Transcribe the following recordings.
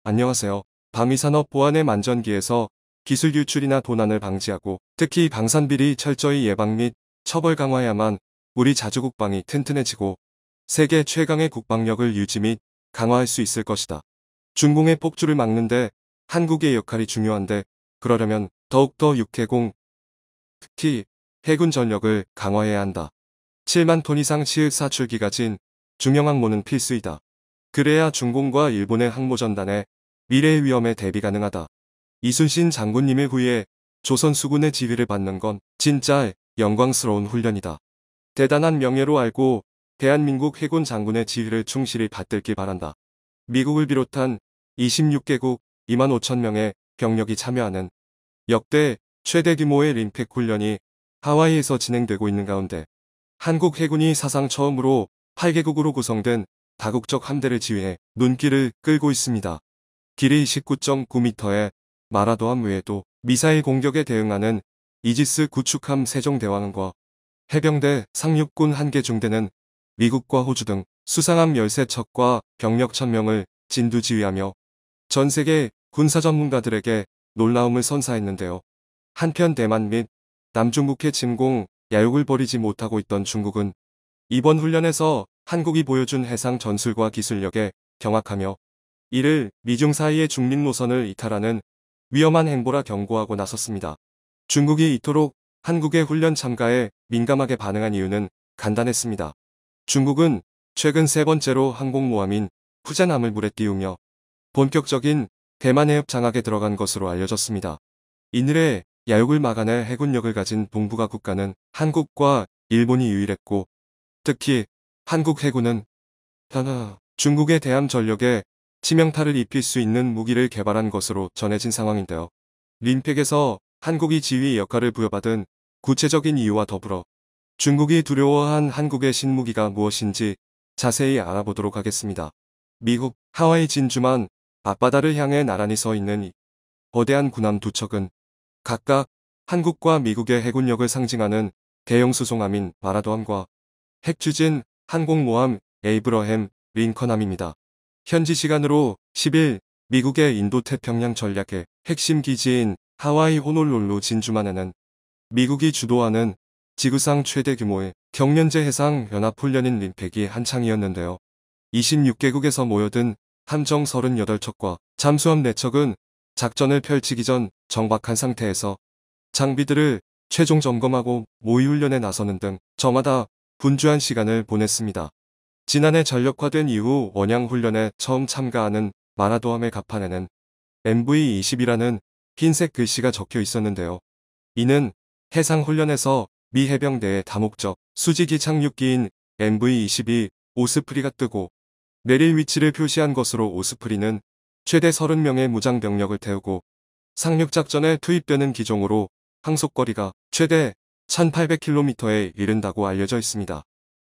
안녕하세요. 방위산업보안의 만전기에서 기술 유출이나 도난을 방지하고 특히 방산비리 철저히 예방 및 처벌 강화해야만 우리 자주국방이 튼튼해지고 세계 최강의 국방력을 유지 및 강화할 수 있을 것이다. 중공의 폭주를 막는데 한국의 역할이 중요한데 그러려면 더욱더 육해공, 특히 해군 전력을 강화해야 한다. 7만 톤 이상 시읒 사출기 가진 중형항모는 필수이다. 그래야 중공과 일본의 항모전단에 미래의 위험에 대비 가능하다. 이순신 장군님의 후예 조선 수군의 지휘를 받는 건 진짜 영광스러운 훈련이다. 대단한 명예로 알고 대한민국 해군 장군의 지휘를 충실히 받들길 바란다. 미국을 비롯한 26개국 2만 5천 명의 병력이 참여하는 역대 최대 규모의 림팩 훈련이 하와이에서 진행되고 있는 가운데 한국 해군이 사상 처음으로 8개국으로 구성된 다국적 함대를 지휘해 눈길을 끌고 있습니다. 길이 19.9m의 마라도함 외에도 미사일 공격에 대응하는 이지스 구축함 세종대왕과 해병대 상륙군 1개 중대는 미국과 호주 등 수상함 13척과 병력 1000명을 진두지휘하며 전세계 군사 전문가들에게 놀라움을 선사했는데요. 한편 대만 및 남중국해 침공 야욕을 버리지 못하고 있던 중국은 이번 훈련에서 한국이 보여준 해상 전술과 기술력에 경악하며 이를 미중 사이의 중립 노선을 이탈하는 위험한 행보라 경고하고 나섰습니다. 중국이 이토록 한국의 훈련 참가에 민감하게 반응한 이유는 간단했습니다. 중국은 최근 세 번째로 항공모함인 푸젠함을 물에 띄우며 본격적인 대만 해협 장악에 들어간 것으로 알려졌습니다. 이늘의 야욕을 막아낼 해군력을 가진 동북아 국가는 한국과 일본이 유일했고 특히 한국 해군은 중국의 대함 전력에 치명타를 입힐 수 있는 무기를 개발한 것으로 전해진 상황인데요. 림팩에서 한국이 지휘 역할을 부여받은 구체적인 이유와 더불어 중국이 두려워한 한국의 신무기가 무엇인지 자세히 알아보도록 하겠습니다. 미국 하와이 진주만 앞바다를 향해 나란히 서 있는 이 거대한 군함 두 척은 각각 한국과 미국의 해군력을 상징하는 대형 수송함인 마라도함과 핵추진 항공모함 에이브러햄 링컨함입니다. 현지 시간으로 10일 미국의 인도태평양 전략의 핵심 기지인 하와이 호놀룰루 진주만에는 미국이 주도하는 지구상 최대 규모의 경련제 해상 연합훈련인 림팩이 한창이었는데요. 26개국에서 모여든 함정 38척과 잠수함 4척은 작전을 펼치기 전 정박한 상태에서 장비들을 최종 점검하고 모의훈련에 나서는 등 저마다 분주한 시간을 보냈습니다. 지난해 전력화된 이후 원양훈련에 처음 참가하는 마라도함의 갑판에는 MV-20이라는 흰색 글씨가 적혀 있었는데요. 이는 해상훈련에서 미 해병대의 다목적 수직이 착륙기인 MV-22 오스프리가 뜨고 내릴 위치를 표시한 것으로 오스프리는 최대 30명의 무장병력을 태우고 상륙작전에 투입되는 기종으로 항속거리가 최대 1800km에 이른다고 알려져 있습니다.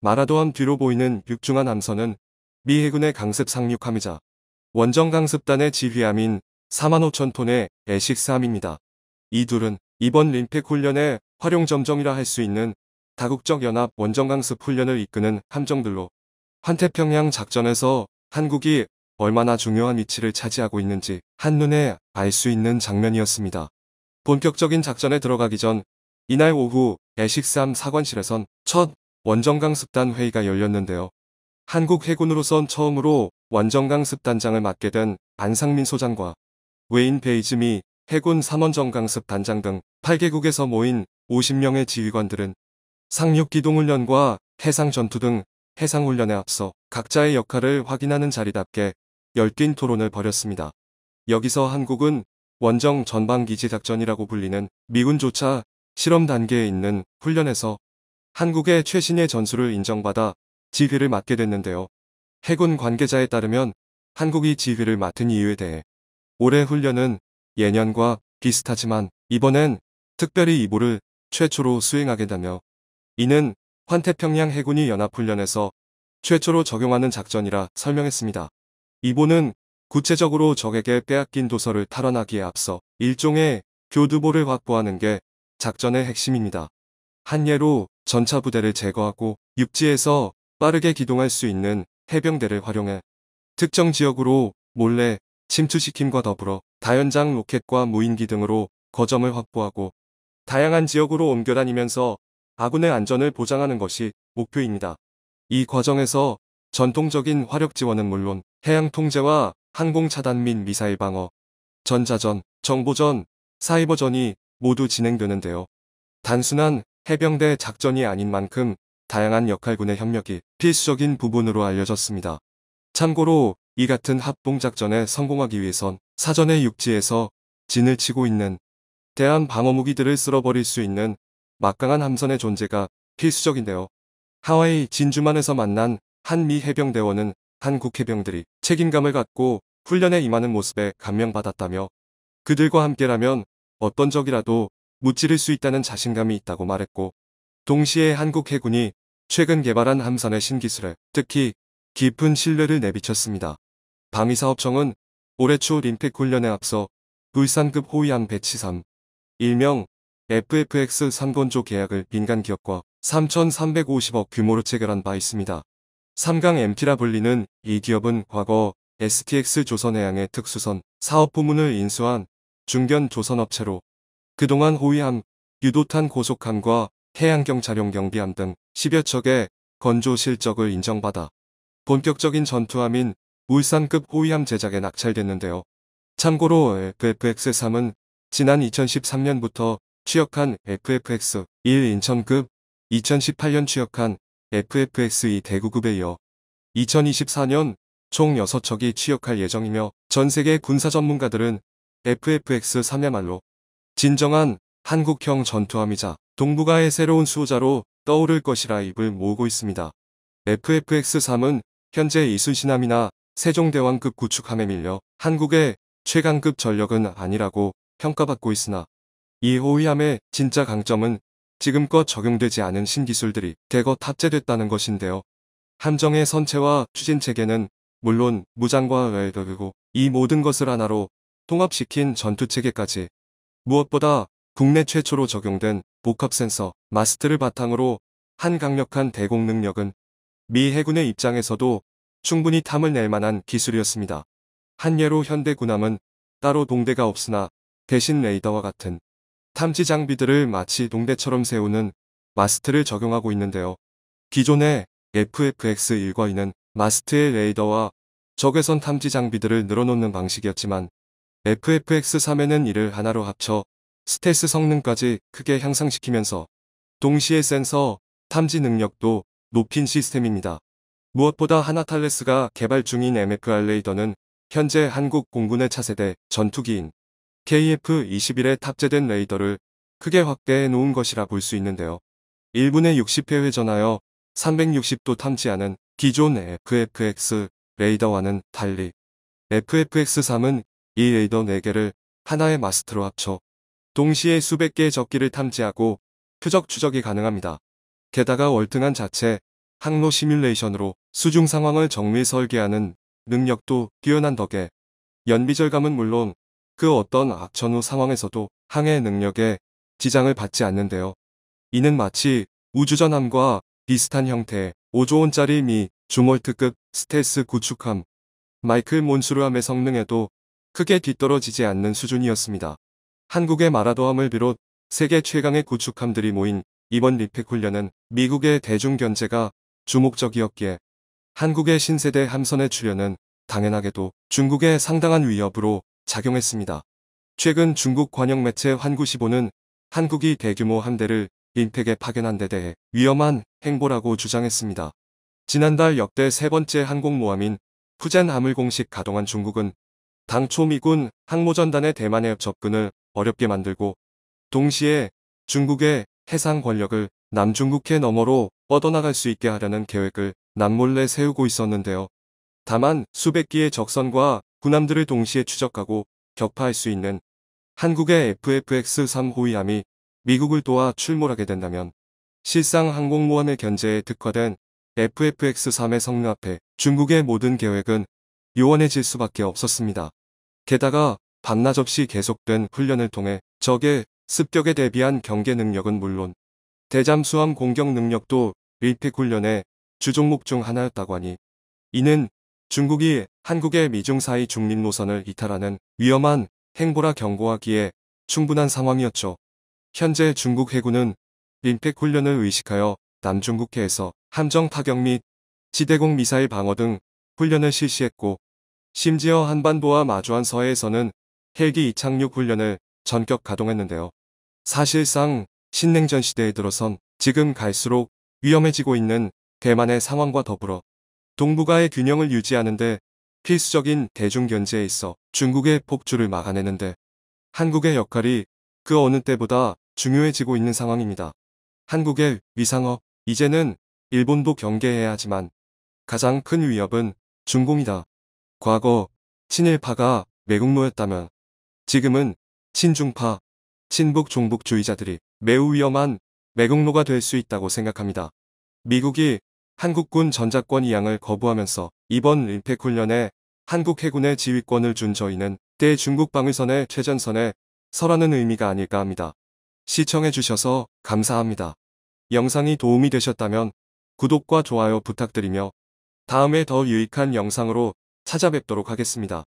마라도함 뒤로 보이는 육중한 함선은 미 해군의 강습 상륙함이자 원정 강습단의 지휘함인 45,000톤의 에식스함입니다. 이 둘은 이번 림팩 훈련의 활용점정이라 할 수 있는 다국적 연합 원정 강습 훈련을 이끄는 함정들로 환태평양 작전에서 한국이 얼마나 중요한 위치를 차지하고 있는지 한눈에 알 수 있는 장면이었습니다. 본격적인 작전에 들어가기 전 이날 오후 에식스함 사관실에선 첫 원정강습단 회의가 열렸는데요. 한국 해군으로선 처음으로 원정강습단장을 맡게 된 안상민 소장과 웨인 베이즈미 해군 3원정강습 단장 등 8개국에서 모인 50명의 지휘관들은 상륙기동훈련과 해상전투 등 해상훈련에 앞서 각자의 역할을 확인하는 자리답게 열띤 토론을 벌였습니다. 여기서 한국은 원정 전방기지 작전이라고 불리는 미군조차 실험 단계에 있는 훈련에서 한국의 최신의 전술을 인정받아 지휘를 맡게 됐는데요. 해군 관계자에 따르면 한국이 지휘를 맡은 이유에 대해 올해 훈련은 예년과 비슷하지만 이번엔 특별히 이보를 최초로 수행하겠다며 이는 환태평양 해군이 연합훈련에서 최초로 적용하는 작전이라 설명했습니다. 이보는 구체적으로 적에게 빼앗긴 도서를 탈환하기에 앞서 일종의 교두보를 확보하는 게 작전의 핵심입니다. 한 예로 전차 부대를 제거하고 육지에서 빠르게 기동할 수 있는 해병대를 활용해 특정 지역으로 몰래 침투시킴과 더불어 다연장 로켓과 무인기 등으로 거점을 확보하고 다양한 지역으로 옮겨 다니면서 아군의 안전을 보장하는 것이 목표입니다. 이 과정에서 전통적인 화력 지원은 물론 해양 통제와 항공 차단 및 미사일 방어, 전자전, 정보전, 사이버전이 모두 진행되는데요. 단순한 해병대 작전이 아닌 만큼 다양한 역할군의 협력이 필수적인 부분으로 알려졌습니다. 참고로 이 같은 합동작전에 성공하기 위해선 사전에 육지에서 진을 치고 있는 대한 방어무기들을 쓸어버릴 수 있는 막강한 함선의 존재가 필수적인데요. 하와이 진주만에서 만난 한미 해병대원은 한국 해병들이 책임감을 갖고 훈련에 임하는 모습에 감명받았다며 그들과 함께라면 어떤 적이라도 무찌를 수 있다는 자신감이 있다고 말했고, 동시에 한국 해군이 최근 개발한 함선의 신기술에 특히 깊은 신뢰를 내비쳤습니다. 방위사업청은 올해 초 림팩 훈련에 앞서 울산급 호위함 배치 3, 일명 FFX 3건조 계약을 민간 기업과 3,350억 규모로 체결한 바 있습니다. 3강 MT라 불리는 이 기업은 과거 STX 조선해양의 특수선 사업 부문을 인수한 중견 조선업체로 그동안 호위함, 유도탄 고속함과 해양경찰용 경비함 등 10여 척의 건조 실적을 인정받아 본격적인 전투함인 울산급 호위함 제작에 낙찰됐는데요. 참고로 FFX-3은 지난 2013년부터 취역한 FFX-1 인천급, 2018년 취역한 FFX-2 대구급에 이어 2024년 총 6척이 취역할 예정이며 전 세계 군사 전문가들은 FFX-3야말로 진정한 한국형 전투함이자 동북아의 새로운 수호자로 떠오를 것이라 입을 모으고 있습니다. FFX-3은 현재 이순신함이나 세종대왕급 구축함에 밀려 한국의 최강급 전력은 아니라고 평가받고 있으나 이 호위함의 진짜 강점은 지금껏 적용되지 않은 신기술들이 대거 탑재됐다는 것인데요. 함정의 선체와 추진체계는 물론 무장과 웨더그고 이 모든 것을 하나로 통합시킨 전투체계까지 무엇보다 국내 최초로 적용된 복합 센서 마스트를 바탕으로 한 강력한 대공 능력은 미 해군의 입장에서도 충분히 탐을 낼 만한 기술이었습니다. 한 예로 현대 군함은 따로 동대가 없으나 대신 레이더와 같은 탐지 장비들을 마치 동대처럼 세우는 마스트를 적용하고 있는데요. 기존의 FFX-1과이는 마스트의 레이더와 적외선 탐지 장비들을 늘어놓는 방식이었지만 FFX-3에는 이를 하나로 합쳐 스텔스 성능까지 크게 향상시키면서 동시에 센서, 탐지 능력도 높인 시스템입니다. 무엇보다 하나탈레스가 개발 중인 MFR 레이더는 현재 한국 공군의 차세대 전투기인 KF-21에 탑재된 레이더를 크게 확대해 놓은 것이라 볼 수 있는데요. 1분에 60회 회전하여 360도 탐지하는 기존 FFX 레이더와는 달리 FFX-3은 이 레이더 4개를 하나의 마스트로 합쳐 동시에 수백 개의 적기를 탐지하고 표적 추적이 가능합니다. 게다가 월등한 자체 항로 시뮬레이션으로 수중 상황을 정밀 설계하는 능력도 뛰어난 덕에 연비절감은 물론 그 어떤 악천후 상황에서도 항해 능력에 지장을 받지 않는데요. 이는 마치 우주전함과 비슷한 형태의 5조 원짜리 미 주몰트급 스텔스 구축함 마이클 몬수르함의 성능에도 크게 뒤떨어지지 않는 수준이었습니다. 한국의 마라도함을 비롯 세계 최강의 구축함들이 모인 이번 리팩 훈련은 미국의 대중 견제가 주목적이었기에 한국의 신세대 함선의 출현은 당연하게도 중국의 상당한 위협으로 작용했습니다. 최근 중국 관영 매체 환구시보는 한국이 대규모 함대를 림팩에 파견한 데 대해 위험한 행보라고 주장했습니다. 지난달 역대 세 번째 항공모함인 푸젠함을 공식 가동한 중국은 당초 미군 항모전단의 대만해 접근을 어렵게 만들고 동시에 중국의 해상 권력을 남중국해 너머로 뻗어나갈 수 있게 하려는 계획을 남몰래 세우고 있었는데요. 다만 수백 기의 적선과 군함들을 동시에 추적하고 격파할 수 있는 한국의 FFX-3 호위함이 미국을 도와 출몰하게 된다면 실상 항공모함의 견제에 특화된 FFX-3의 성능 앞에 중국의 모든 계획은 요원해질 수밖에 없었습니다. 게다가 밤낮 없이 계속된 훈련을 통해 적의 습격에 대비한 경계 능력은 물론 대잠수함 공격 능력도 릴팩 훈련의 주종목 중 하나였다고 하니 이는 중국이 한국의 미중 사이 중립 노선을 이탈하는 위험한 행보라 경고하기에 충분한 상황이었죠. 현재 중국 해군은 림팩 훈련을 의식하여 남중국해에서 함정 타격 및 지대공 미사일 방어 등 훈련을 실시했고, 심지어 한반도와 마주한 서해에서는 헬기 이착륙 훈련을 전격 가동했는데요. 사실상 신냉전 시대에 들어선 지금 갈수록 위험해지고 있는 대만의 상황과 더불어 동북아의 균형을 유지하는데 필수적인 대중견제에 있어 중국의 폭주를 막아내는데 한국의 역할이 그 어느 때보다 중요해지고 있는 상황입니다. 한국의 위상업, 이제는 일본도 경계해야 하지만 가장 큰 위협은 중공이다. 과거 친일파가 매국노였다면 지금은 친중파, 친북 종북주의자들이 매우 위험한 매국노가 될 수 있다고 생각합니다. 미국이 한국군 전작권 이양을 거부하면서 이번 림팩 훈련에 한국 해군의 지휘권을 준 저희는 대중국 방위선의 최전선에 설하는 의미가 아닐까 합니다. 시청해주셔서 감사합니다. 영상이 도움이 되셨다면 구독과 좋아요 부탁드리며 다음에 더 유익한 영상으로 찾아뵙도록 하겠습니다.